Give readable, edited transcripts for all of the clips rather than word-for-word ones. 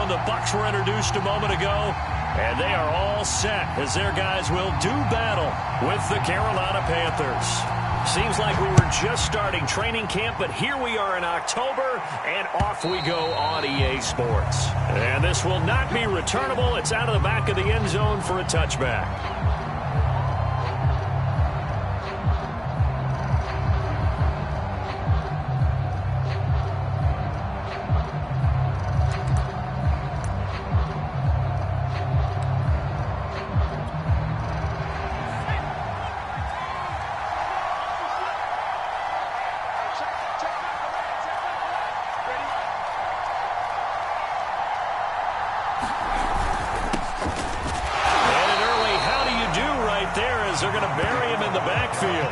zone. The Bucs were introduced a moment ago, and they are all set as their guys will do battle with the Carolina Panthers. Seems like we were just starting training camp, but here we are in October, and off we go on EA Sports. And this will not be returnable. It's out of the back of the end zone for a touchback. They're going to bury him in the backfield.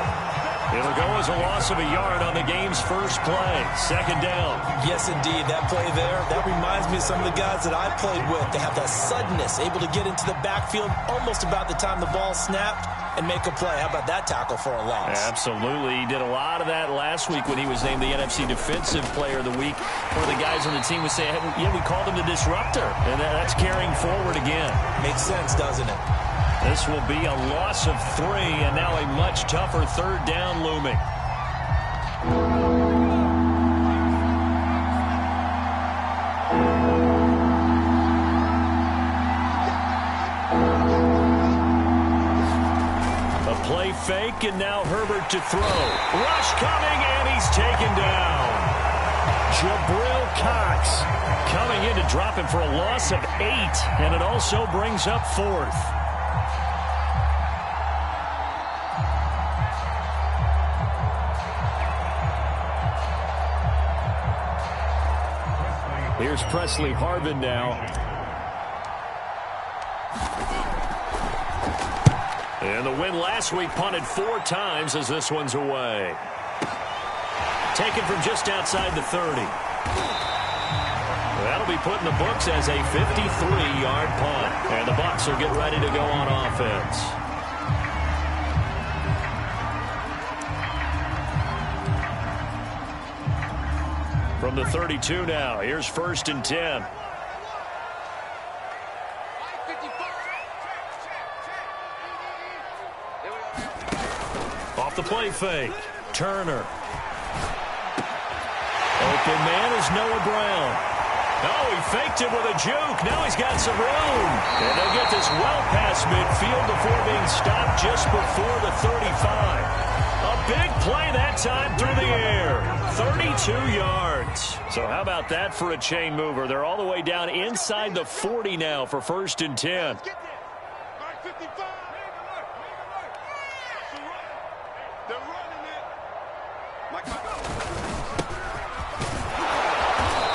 It'll go as a loss of a yard on the game's first play. Second down. Yes, indeed. That play there, that reminds me of some of the guys that I played with. They have that suddenness, able to get into the backfield almost about the time the ball snapped and make a play. How about that tackle for a loss? Absolutely. He did a lot of that last week when he was named the NFC Defensive Player of the Week. One of the guys on the team was saying, hey, yeah, we called him the disruptor. And that's carrying forward again. Makes sense, doesn't it? This will be a loss of 3, and now a much tougher third down looming. A play fake, and now Herbert to throw. Rush coming, and he's taken down. Jabril Cox coming in to drop him for a loss of 8, and it also brings up 4th. Here's Presley Harvin now. And the win last week punted 4 times as this one's away. Taken from just outside the 30. That'll be put in the books as a 53-yard punt. And the Bucs will get ready to go on offense. From the 32 now, here's 1st and 10. Off the play fake, Turner. Open man is Noah Brown. Oh, he faked it with a juke. Now he's got some room. And they'll get this well past midfield before being stopped just before the 35. A big play that time through the air. 32 yards. So how about that for a chain mover? They're all the way down inside the 40 now for 1st and 10.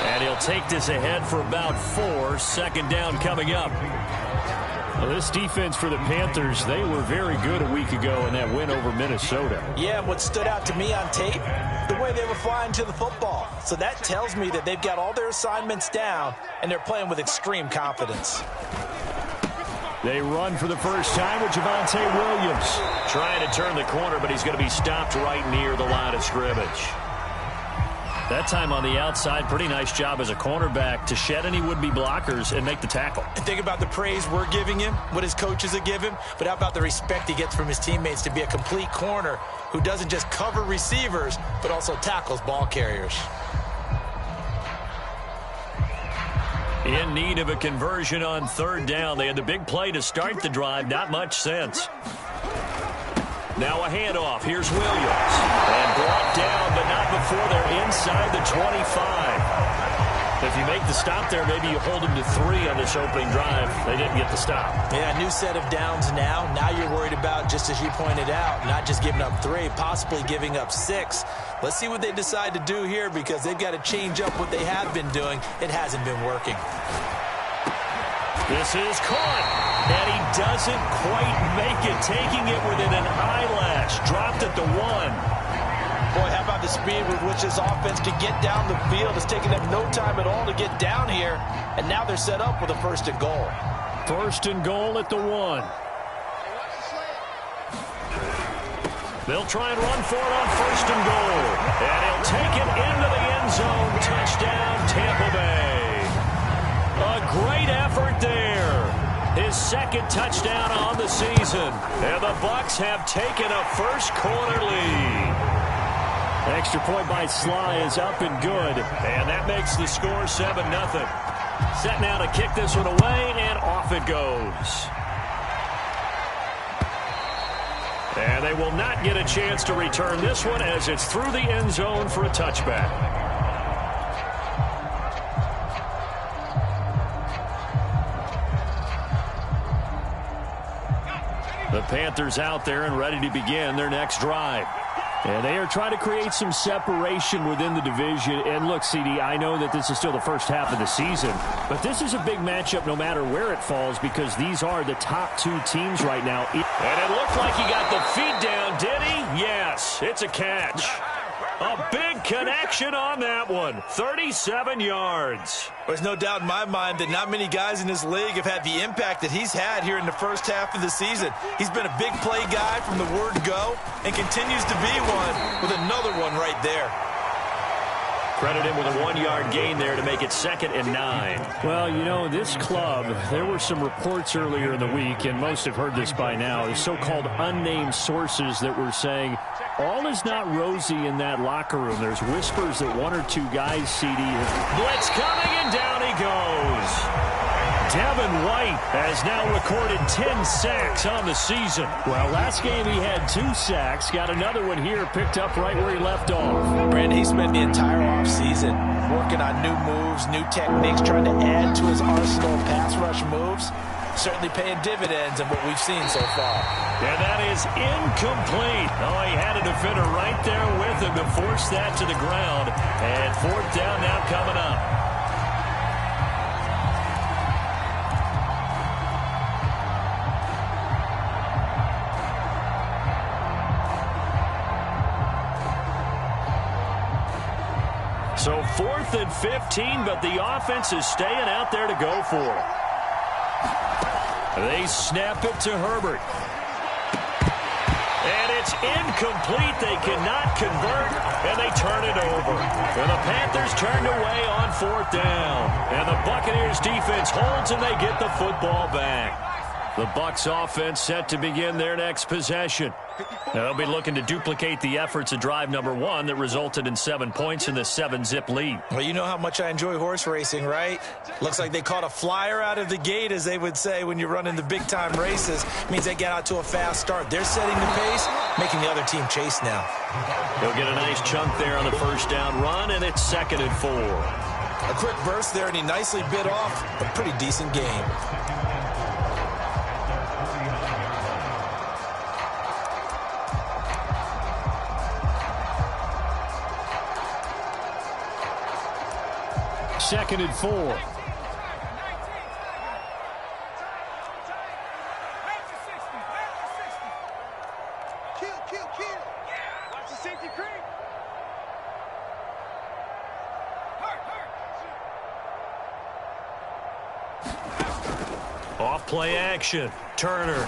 And he'll take this ahead for about 4. 2nd down coming up. Well, this defense for the Panthers, they were very good a week ago in that win over Minnesota. Yeah, what stood out to me on tape, the way they were flying to the football. So that tells me that they've got all their assignments down, and they're playing with extreme confidence. They run for the first time with Javonte Williams. Trying to turn the corner, but he's going to be stopped right near the line of scrimmage. That time on the outside, pretty nice job as a cornerback to shed any would-be blockers and make the tackle. And think about the praise we're giving him, what his coaches are giving, but how about the respect he gets from his teammates to be a complete corner who doesn't just cover receivers, but also tackles ball carriers. In need of a conversion on 3rd down. They had the big play to start the drive, not much sense. Now a handoff. Here's Williams. And brought down, but not before they're inside the 25. If you make the stop there, maybe you hold them to 3 on this opening drive. They didn't get the stop. Yeah, new set of downs now. Now you're worried about, just as you pointed out, not just giving up 3, possibly giving up 6. Let's see what they decide to do here because they've got to change up what they have been doing. It hasn't been working. This is caught, and he doesn't quite make it, taking it within an eyelash. Dropped at the 1. Boy, how about the speed with which this offense can get down the field? It's taken them no time at all to get down here, and now they're set up with a 1st and goal. 1st and goal at the 1. They'll try and run for it on 1st and goal, and he'll take it into the end zone. Touchdown, Tampa Bay. A great effort there. His second touchdown on the season. And the Bucs have taken a first quarter lead. Extra point by Sly is up and good. And that makes the score 7-0. Set now to kick this one away, and off it goes. And they will not get a chance to return this one as it's through the end zone for a touchback. The Panthers out there and ready to begin their next drive. And they are trying to create some separation within the division. And look, CD, I know that this is still the first half of the season, but this is a big matchup no matter where it falls because these are the top two teams right now. And it looked like he got the feet down, did he? Yes, it's a catch. A big connection on that one. 37 yards. There's no doubt in my mind that not many guys in this league have had the impact that he's had here in the first half of the season. He's been a big play guy from the word go and continues to be one with another one right there. Credit him with a 1-yard gain there to make it 2nd and 9. Well, you know, this club, there were some reports earlier in the week, and most have heard this by now, the so-called unnamed sources that were saying all is not rosy in that locker room. There's whispers that one or two guys, CD, blitz coming, and down he goes. Devin White has now recorded 10 sacks on the season. Well, last game he had 2 sacks. Got another one here picked up right where he left off. Brandon, he spent the entire offseason working on new moves, new techniques, trying to add to his arsenal of pass rush moves. Certainly paying dividends in what we've seen so far. And that is incomplete. Oh, he had a defender right there with him to force that to the ground. And 4th down now coming up. So 4th and 15, but the offense is staying out there to go for it. They snap it to Herbert. And it's incomplete. They cannot convert, and they turn it over. And the Panthers turned away on 4th down. And the Buccaneers defense holds, and they get the football back. The Bucs offense set to begin their next possession. They'll be looking to duplicate the efforts of drive number 1 that resulted in 7 points in the 7-zip lead. Well, you know how much I enjoy horse racing, right? Looks like they caught a flyer out of the gate, as they would say when you're running the big-time races. Means they get out to a fast start. They're setting the pace, making the other team chase now. They'll get a nice chunk there on the first down run, and it's 2nd and 4. A quick burst there, and he nicely bit off a pretty decent game. Second and 4. Watch the safety creep. Off play action. Turner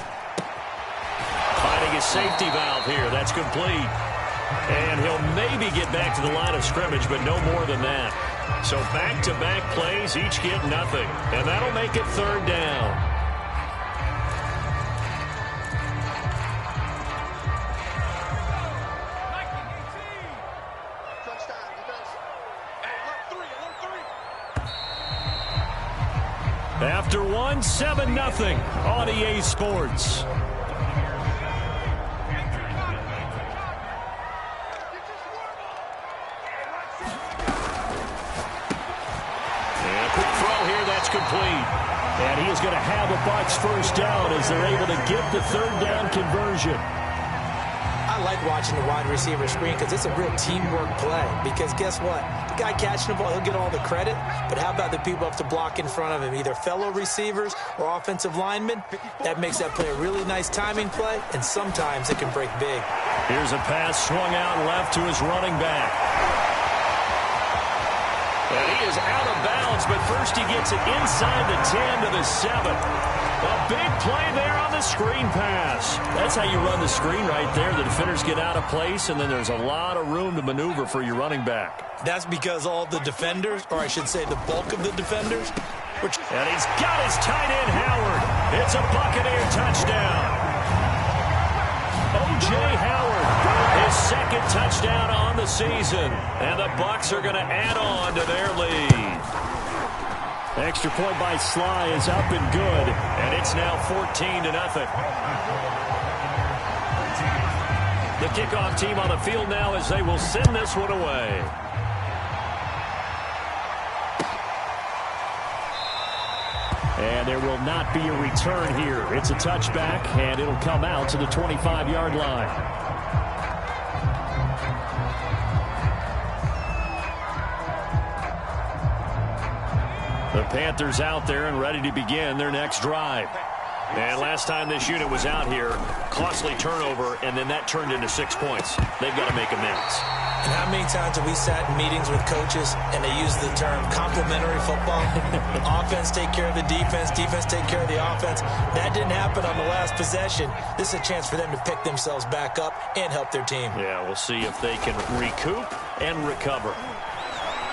finding his safety valve here. That's complete. And he'll maybe get back to the line of scrimmage, but no more than that. So back-to-back plays, each get nothing. And that'll make it 3rd down. After 1, 7-0 on EA Sports. Complete. And he is going to have a Bucs first down as they're able to get the 3rd down conversion. I like watching the wide receiver screen because it's a real teamwork play. Because guess what? The guy catching the ball, he'll get all the credit. But how about the people up to block in front of him, either fellow receivers or offensive linemen? That makes that play a really nice timing play, and sometimes it can break big. Here's a pass swung out left to his running back. And he is out of bounds, but first he gets it inside the 10 to the 7. A big play there on the screen pass. That's how you run the screen right there. The defenders get out of place, and then there's a lot of room to maneuver for your running back. That's because all the defenders, or I should say the bulk of the defenders, And he's got his tight end, Howard. It's a Buccaneer touchdown. O.J. Howard, his second touchdown on the season. And the Bucs are going to add on to their lead. Extra point by Sly is up and good. And it's now 14-0. The kickoff team on the field now as they will send this one away. And there will not be a return here. It's a touchback, and it'll come out to the 25-yard line. The Panthers out there and ready to begin their next drive. And last time this unit was out here, costly turnover, and then that turned into 6 points. They've got to make amends. And how many times have we sat in meetings with coaches and they use the term complementary football? Offense take care of the defense, defense take care of the offense. That didn't happen on the last possession. This is a chance for them to pick themselves back up and help their team. Yeah, we'll see if they can recoup and recover.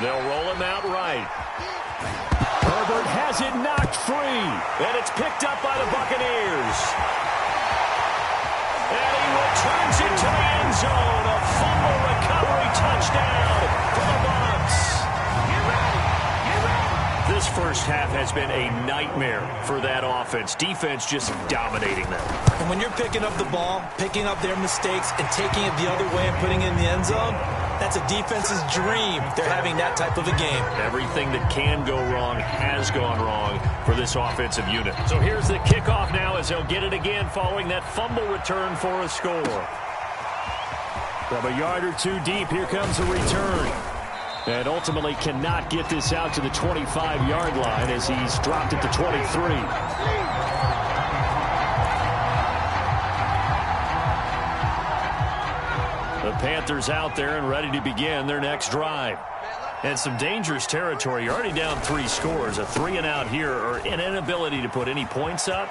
They'll roll him out right. Herbert has it knocked free. And it's picked up by the Buccaneers. And he returns it to the end zone. A fumble recovery touchdown for the Bucs. This first half has been a nightmare for that offense. Defense just dominating them. And when you're picking up the ball, picking up their mistakes, and taking it the other way and putting it in the end zone, that's a defense's dream. They're having that type of a game. Everything that can go wrong has gone wrong for this offensive unit. So here's the kickoff now as they'll get it again following that fumble return for a score. From a yard or two deep, here comes a return. And ultimately cannot get this out to the 25-yard line as he's dropped at the 23. The Panthers out there and ready to begin their next drive. And some dangerous territory. You're already down 3 scores. A 3-and-out here or an inability to put any points up.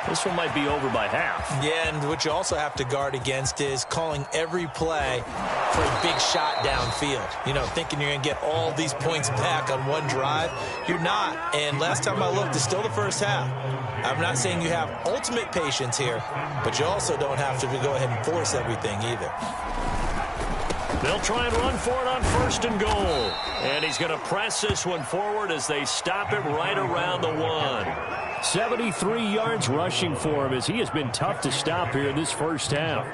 This one might be over by half. Yeah, and what you also have to guard against is calling every play for a big shot downfield. You know, thinking you're going to get all these points back on one drive. You're not. And last time I looked, it's still the first half. I'm not saying you have ultimate patience here, but you also don't have to go ahead and force everything either. They'll try and run for it on 1st and goal. And he's going to press this one forward as they stop it right around the 1. 73 yards rushing for him as he has been tough to stop here in this first half.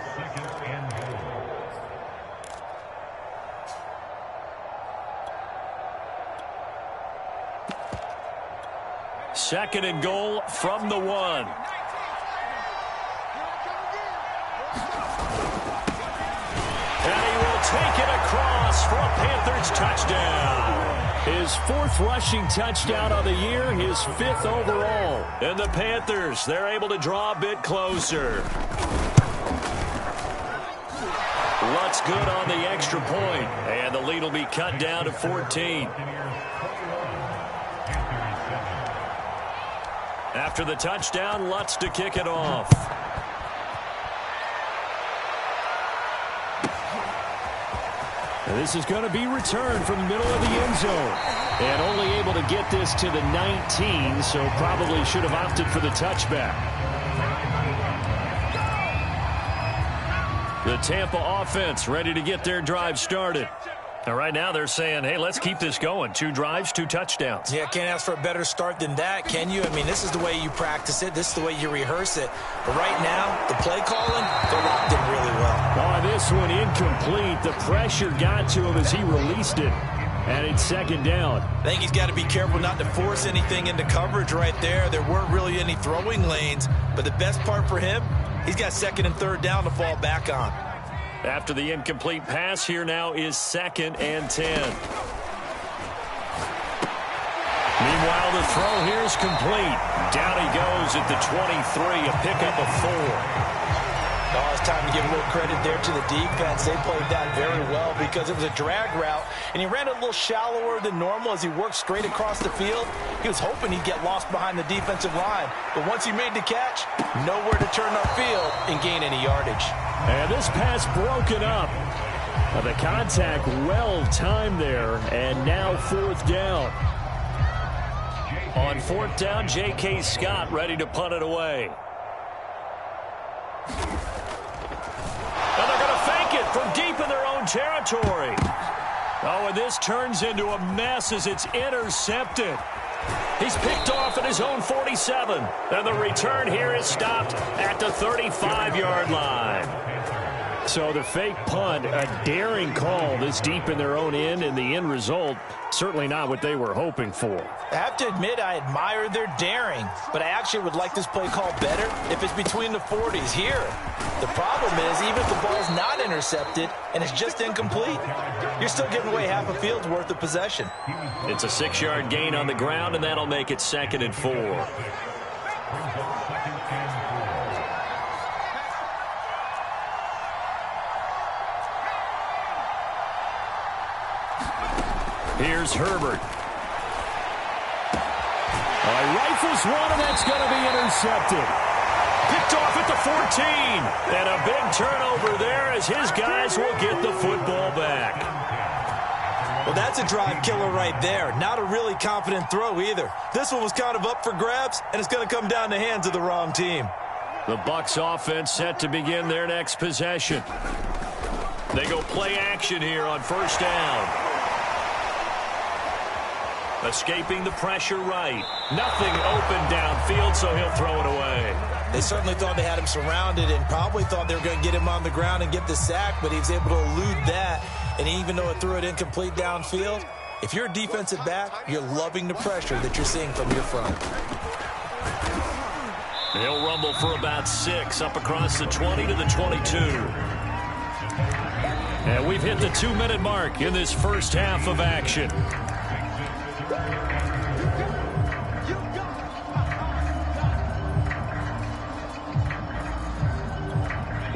Second and goal from the 1. And he will take it across for a Panthers touchdown. His 4th rushing touchdown of the year, his 5th overall. And the Panthers, they're able to draw a bit closer. Lutz good on the extra point, and the lead will be cut down to 14. After the touchdown, Lutz to kick it off. And this is going to be returned from the middle of the end zone. And only able to get this to the 19, so probably should have opted for the touchback. The Tampa offense ready to get their drive started. And right now they're saying, hey, let's keep this going. 2 drives, 2 touchdowns. Yeah, can't ask for a better start than that, can you? I mean, this is the way you practice it. This is the way you rehearse it. But right now, the play calling, they're locked in really well. Oh, this one incomplete. The pressure got to him as he released it. And it's 2nd down. I think he's got to be careful not to force anything into coverage right there. There weren't really any throwing lanes. But the best part for him, he's got 2nd and 3rd down to fall back on. After the incomplete pass, here now is 2nd and 10. Meanwhile, the throw here is complete. Down he goes at the 23, a pickup of 4. Oh, it's time to give a little credit there to the defense. They played that very well because it was a drag route, and he ran a little shallower than normal as he worked straight across the field. He was hoping he'd get lost behind the defensive line, but once he made the catch, nowhere to turn upfield and gain any yardage. And this pass broken up. The contact well timed there, and now 4th down. On fourth down, J.K. Scott ready to punt it away. And they're going to fake it from deep in their own territory. Oh, and this turns into a mess as it's intercepted. He's picked off at his own 47. And the return here is stopped at the 35-yard line. So the fake punt, a daring call this deep in their own end, and the end result, certainly not what they were hoping for. I have to admit, I admire their daring, but I actually would like this play called better if it's between the 40s here. The problem is, even if the ball's not intercepted and it's just incomplete, you're still giving away half a field's worth of possession. It's a 6-yard gain on the ground, and that'll make it 2nd and 4. Here's Herbert. Rifles one, and that's going to be intercepted. Picked off at the 14. And a big turnover there as his guys will get the football back. Well, that's a drive killer right there. Not a really confident throw either. This one was kind of up for grabs, and it's going to come down the hands of the wrong team. The Bucs offense set to begin their next possession. They go play action here on first down. Escaping the pressure right. Nothing open downfield, so he'll throw it away. They certainly thought they had him surrounded and probably thought they were going to get him on the ground and get the sack, but he was able to elude that. And even though it threw it incomplete downfield, if you're a defensive back, you're loving the pressure that you're seeing from your front. He'll rumble for about 6 up across the 20 to the 22. And we've hit the 2-minute mark in this first half of action.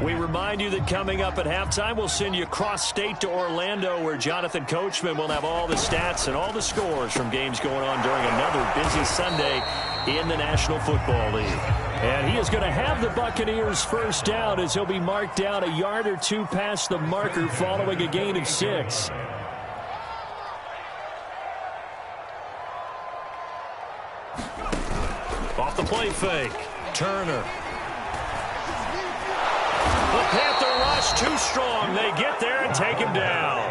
We remind you that coming up at halftime, we'll send you cross-state to Orlando, where Jonathan Coachman will have all the stats and all the scores from games going on during another busy Sunday in the National Football League. And he is going to have the Buccaneers first down as he'll be marked down a yard or two past the marker following a gain of 6. Off the play fake. Turner. The Panther rush too strong. They get there and take him down.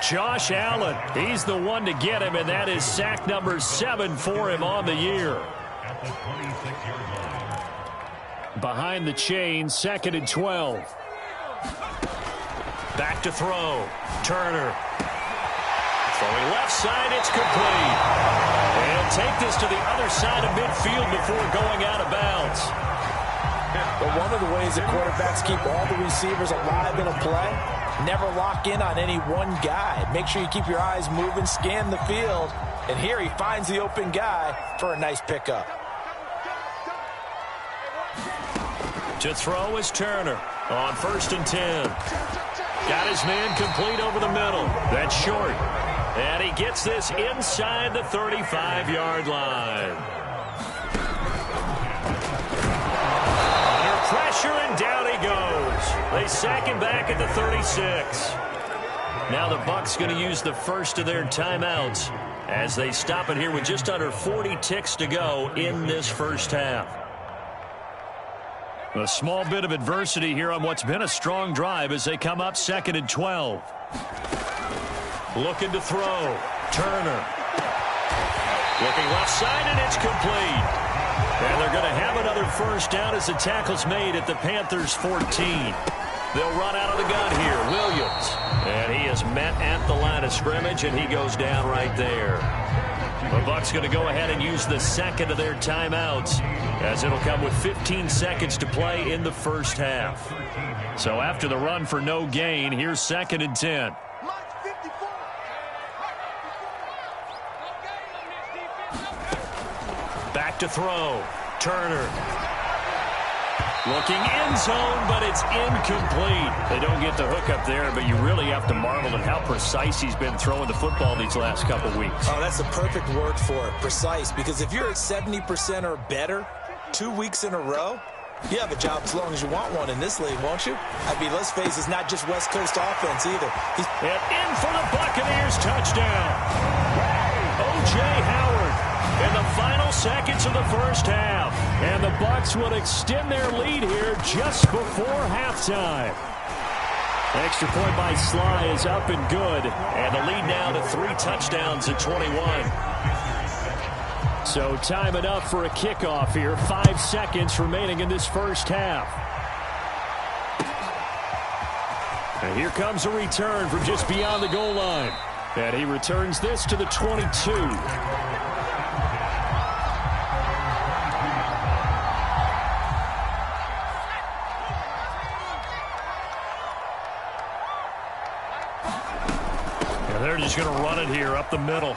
Josh Allen, he's the one to get him, and that is sack number 7 for him on the year. Behind the chain, 2nd and 12. Back to throw. Turner. Throwing left side, it's complete. And take this to the other side of midfield before going out of bounds. But one of the ways that quarterbacks keep all the receivers alive in a play, never lock in on any one guy. Make sure you keep your eyes moving, scan the field. And here he finds the open guy for a nice pickup. To throw is Turner on 1st and 10. Got his man complete over the middle. That's short. And he gets this inside the 35-yard line. Under pressure, and down he goes. They sack him back at the 36. Now the Bucs going to use the first of their timeouts as they stop it here with just under 40 ticks to go in this first half. A small bit of adversity here on what's been a strong drive as they come up 2nd and 12. Looking to throw. Turner. Looking left side, and it's complete. And they're going to have another first down as the tackle's made at the Panthers' 14. They'll run out of the gun here. Williams. And he is met at the line of scrimmage, and he goes down right there. The Bucs going to go ahead and use the second of their timeouts as it'll come with 15 seconds to play in the first half. So after the run for no gain, here's 2nd and 10. Back to throw. Turner. Looking end zone, but it's incomplete. They don't get the hook up there, but you really have to marvel at how precise he's been throwing the football these last couple weeks. Oh, that's the perfect word for it, precise, because if you're at 70% or better 2 weeks in a row, you have a job as long as you want one in this league, won't you? I mean, let's face it, it's not just West Coast offense either. And in for the Buccaneers touchdown. O.J. Howard. in the final seconds of the first half. And the Bucs will extend their lead here just before halftime. Extra point by Sly is up and good. And the lead now to 3 touchdowns at 21. So time enough for a kickoff here. 5 seconds remaining in this first half. And here comes a return from just beyond the goal line. And he returns this to the 22. And they're just going to run it here up the middle.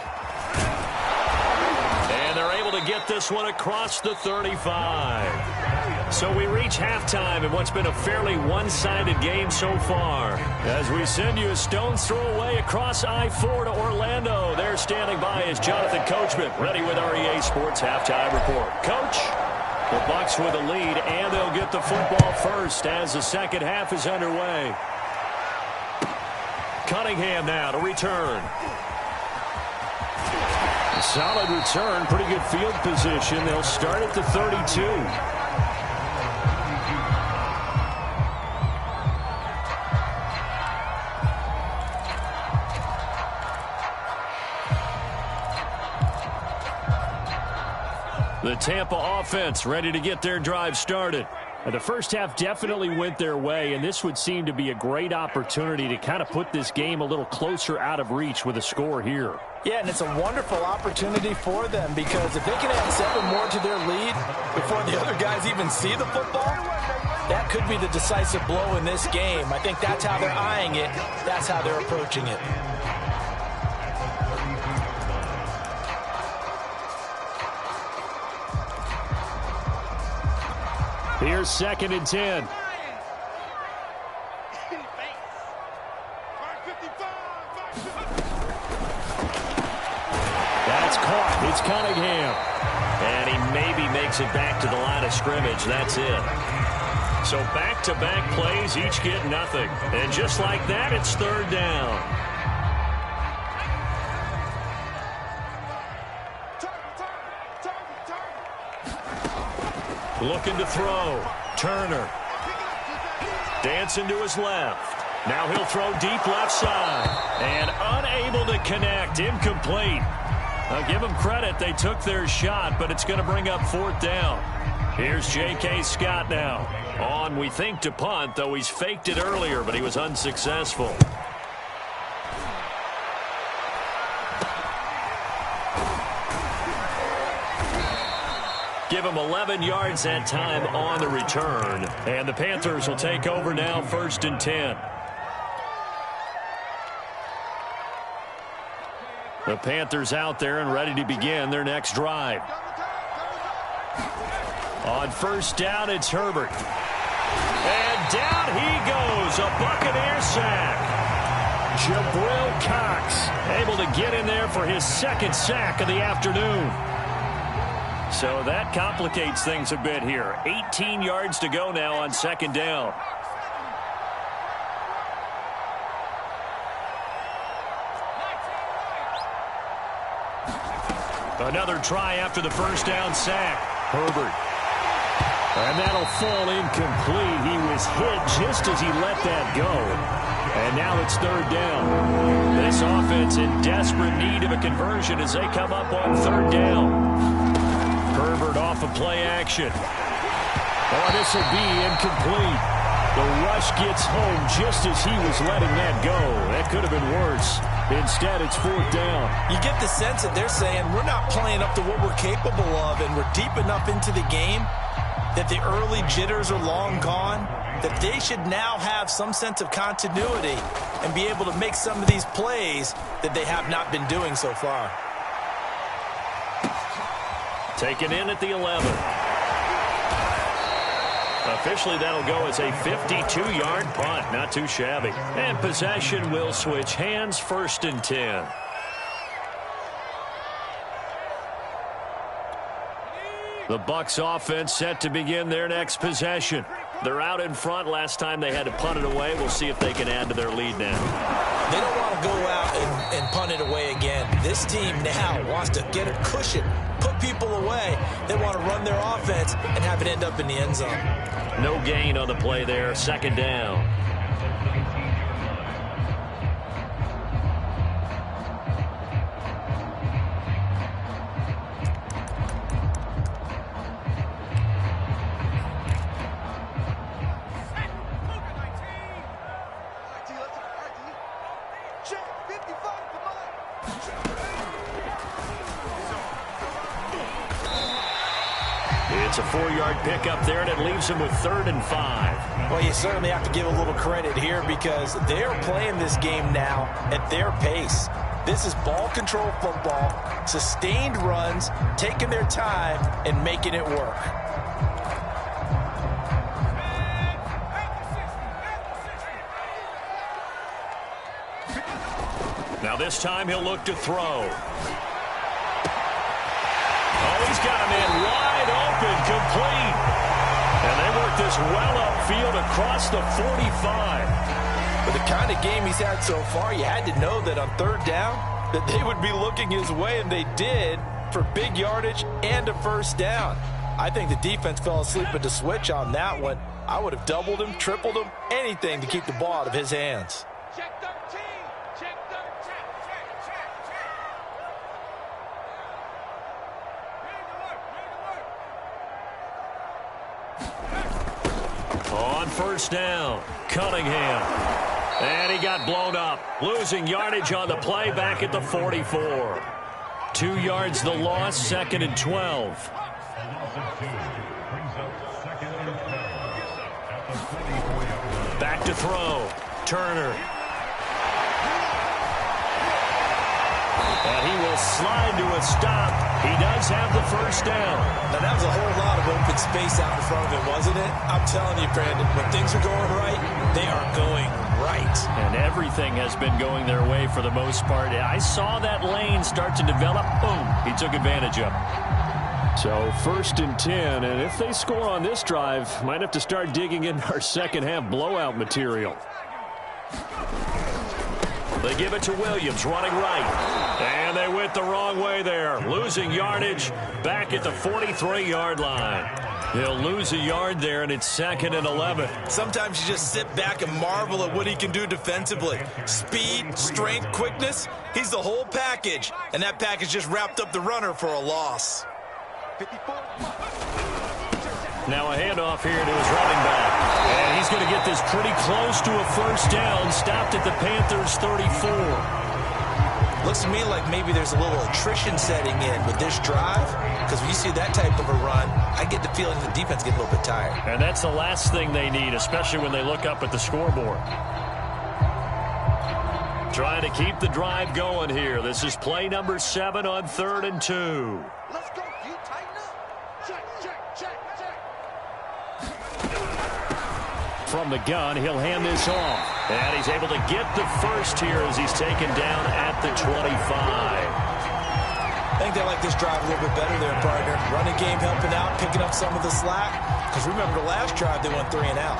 And they're able to get this one across the 35. So we reach halftime in what's been a fairly one-sided game so far. As we send you a stone's throw away across I-4 to Orlando. There standing by is Jonathan Coachman, ready with our EA Sports Halftime Report. Coach, the Bucs with the lead, and they'll get the football first as the second half is underway. Cunningham now to return. A solid return, pretty good field position. They'll start at the 32. The Tampa offense ready to get their drive started. The first half definitely went their way, and this would seem to be a great opportunity to kind of put this game a little closer out of reach with a score here. Yeah, and it's a wonderful opportunity for them because if they can add 7 more to their lead before the other guys even see the football, that could be the decisive blow in this game. I think that's how they're eyeing it. That's how they're approaching it. Here's 2nd and 10. That's caught. It's Cunningham. And he maybe makes it back to the line of scrimmage. That's it. So back-to-back plays, each get nothing. And just like that, it's 3rd down. Looking to throw. Turner. Dancing to his left. Now he'll throw deep left side. And unable to connect. Incomplete. I'll give them credit. They took their shot, but it's going to bring up 4th down. Here's J.K. Scott now. On, we think, to punt, though he's faked it earlier, but he was unsuccessful. Give him 11 yards that time on the return. And the Panthers will take over now, 1st and 10. The Panthers out there and ready to begin their next drive. On 1st down, it's Herbert. And down he goes, a Buccaneer sack. Jabril Cox able to get in there for his 2nd sack of the afternoon. So that complicates things a bit here. 18 yards to go now on 2nd down. Another try after the 1st down sack. Herbert. And that'll fall incomplete. He was hit just as he let that go. And now it's 3rd down. This offense in desperate need of a conversion as they come up on 3rd down. Herbert off of play action. Oh, this will be incomplete. The rush gets home just as he was letting that go. That could have been worse. Instead, it's 4th down. You get the sense that they're saying we're not playing up to what we're capable of, and we're deep enough into the game that the early jitters are long gone, that they should now have some sense of continuity and be able to make some of these plays that they have not been doing so far. Taken in at the 11. Officially, that'll go as a 52-yard punt. Not too shabby. And possession will switch hands, 1st and 10. The Bucs offense set to begin their next possession. They're out in front. Last time they had to punt it away. We'll see if they can add to their lead now. They don't want to go out and punt it away again. This team now wants to get a cushion put people away. They want to run their offense and have it end up in the end zone. No gain on the play there. Second down. It's a 4-yard pickup there, and it leaves him with 3rd and 5. Well, you certainly have to give a little credit here because they're playing this game now at their pace. This is ball control football, sustained runs, taking their time, and making it work. Now this time he'll look to throw. Oh, he's got a man wide open, complete. And they work this well upfield across the 45. With the kind of game he's had so far, you had to know that on 3rd down that they would be looking his way, and they did, for big yardage and a 1st down. I think the defense fell asleep at the switch on that one. I would have doubled him, tripled him, anything to keep the ball out of his hands. Check 13. Check 13. Check. Ready to work. On 1st down, Cunningham. And he got blown up. Losing yardage on the play back at the 44. 2 yards the loss, 2nd and 12. Back to throw. Turner. And he will slide to a stop. He does have the 1st down. Now, that was a whole lot of open space out in front of him, wasn't it? I'm telling you, Brandon, when things are going right, they are going right. And everything has been going their way for the most part. I saw that lane start to develop. Boom. He took advantage of it. So 1st and 10, and if they score on this drive, might have to start digging in our second half blowout material. They give it to Williams, running right. And they went the wrong way there. Losing yardage back at the 43-yard line. They'll lose a yard there, and it's 2nd and 11. Sometimes you just sit back and marvel at what he can do defensively. Speed, strength, quickness, he's the whole package. And that package just wrapped up the runner for a loss. Now a handoff here to his running back. And he's going to get this pretty close to a 1st down. Stopped at the Panthers' 34. Looks to me like maybe there's a little attrition setting in with this drive. Because when you see that type of a run, I get the feeling the defense gets a little bit tired. And that's the last thing they need, especially when they look up at the scoreboard. Trying to keep the drive going here. This is play number 7 on 3rd and 2. Let's go. You tighten up. Check. From the gun, he'll hand this off. And he's able to get the 1st here as he's taken down at the 25. I think they like this drive a little bit better there, partner. Running game helping out, picking up some of the slack. Because remember the last drive, they went 3 and out.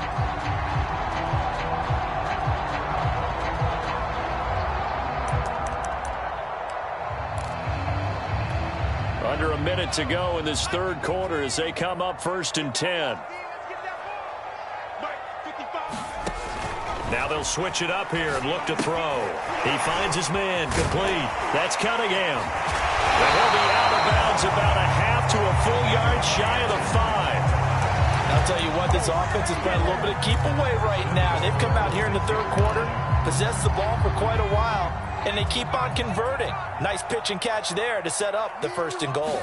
Under a minute to go in this 3rd quarter as they come up 1st and 10. Now they'll switch it up here and look to throw. He finds his man, complete. That's Cunningham. And he'll be out of bounds about a half to a full yard shy of the 5. I'll tell you what, this offense is playing a little bit of keep away right now. They've come out here in the 3rd quarter, possessed the ball for quite a while, and they keep on converting. Nice pitch and catch there to set up the 1st and goal.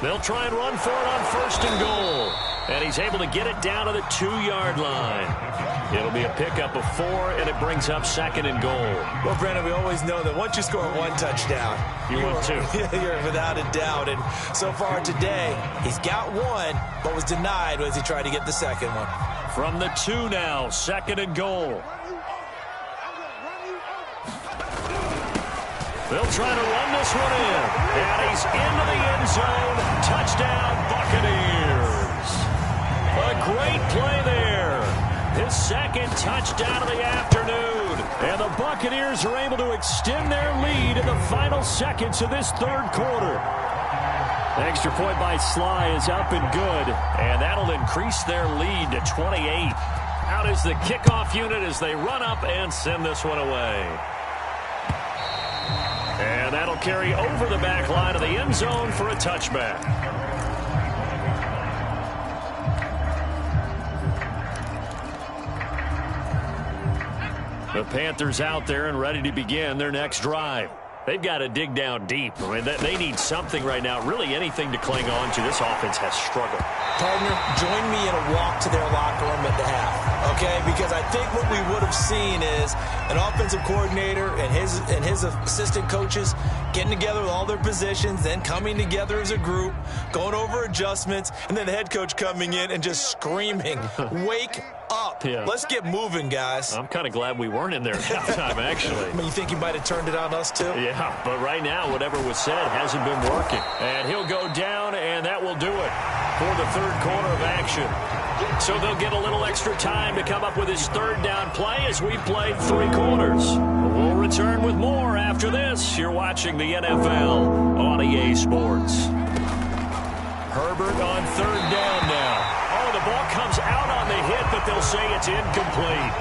They'll try and run for it on 1st and goal. And he's able to get it down to the 2-yard line. It'll be a pickup of 4, and it brings up 2nd and goal. Well, Brandon, we always know that once you score 1 touchdown, you want 2. You're without a doubt. And so far today, he's got 1, but was denied as he tried to get the 2nd one. From the 2 now, 2nd and goal. They'll try to run this one in. And he's into the end zone. Touchdown, Buccaneers. A great play there. His 2nd touchdown of the afternoon. And the Buccaneers are able to extend their lead in the final seconds of this 3rd quarter. The extra point by Sly is up and good. And that'll increase their lead to 28. Out is the kickoff unit as they run up and send this one away. And that'll carry over the back line of the end zone for a touchback. The Panthers out there and ready to begin their next drive. They've got to dig down deep. I mean, they need something right now, really anything to cling on to. This offense has struggled. Partner, join me in a walk to their locker room at the half, okay? Because I think what we would have seen is an offensive coordinator and his assistant coaches getting together with all their positions, then coming together as a group, going over adjustments, and then the head coach coming in and just screaming, wake up. Yeah. Let's get moving, guys. I'm kind of glad we weren't in there at halftime, actually. I mean, you think he might have turned it on us, too? Yeah, but right now, whatever was said hasn't been working. And he'll go down, and that will do it for the third quarter of action. So they'll get a little extra time to come up with his third down play as we played 3 quarters. We'll return with more after this. You're watching the NFL on EA Sports. Herbert on third down now. Oh, the ball comes out on the hit, but they'll say it's incomplete.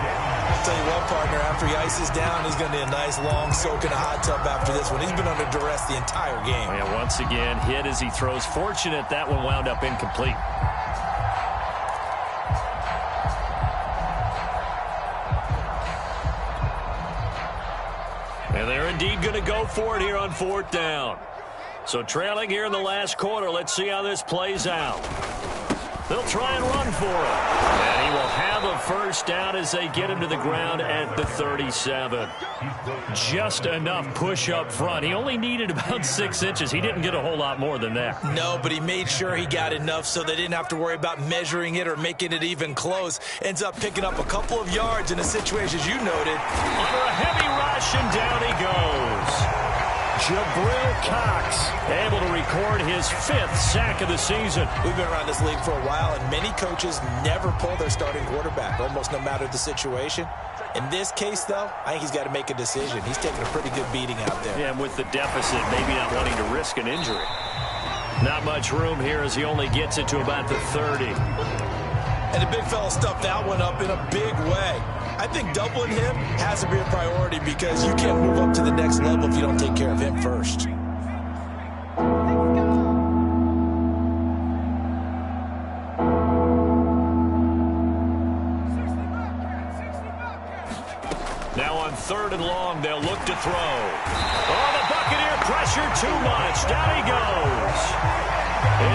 I'll tell you what, partner, after he ices down, he's going to need a nice long soak in a hot tub after this one. He's been under duress the entire game. And once again, hit as he throws. Fortunate that one wound up incomplete. And they're indeed going to go for it here on fourth down. So trailing here in the last quarter, let's see how this plays out. They'll try and run for it. And he will have a first down as they get him to the ground at the 37. Just enough push up front. He only needed about 6 inches. He didn't get a whole lot more than that. No, but he made sure he got enough so they didn't have to worry about measuring it or making it even close. Ends up picking up a couple of yards in a situation, as you noted. Under a heavy rush, and down he goes. Jabril Cox able to record his 5th sack of the season. We've been around this league for a while, and many coaches never pull their starting quarterback, almost no matter the situation. In this case, though, I think he's got to make a decision. He's taking a pretty good beating out there. Yeah, and with the deficit, maybe not wanting to risk an injury. Not much room here as he only gets it to about the 30. And the big fella stuffed that one up in a big way. I think doubling him has to be a priority because you can't move up to the next level if you don't take care of him first. Now on third and long, they'll look to throw. Oh, the Buccaneer pressure too much. Down he goes.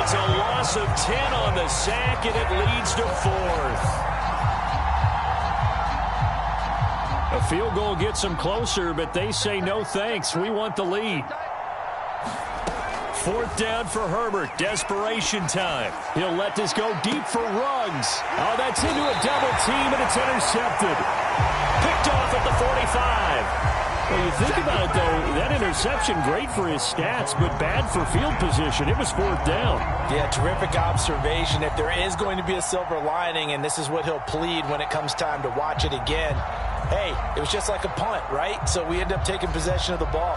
It's a loss of 10 on the sack, and it leads to 4th. A field goal gets them closer, but they say no thanks. We want the lead. 4th down for Herbert. Desperation time. He'll let this go deep for Ruggs. Oh, that's into a double team, and it's intercepted. Picked off at the 45. Well, you think about it, though, that interception, great for his stats, but bad for field position. It was 4th down. Yeah, terrific observation. If there is going to be a silver lining, and this is what he'll plead when it comes time to watch it again, hey, it was just like a punt, right? So we end up taking possession of the ball.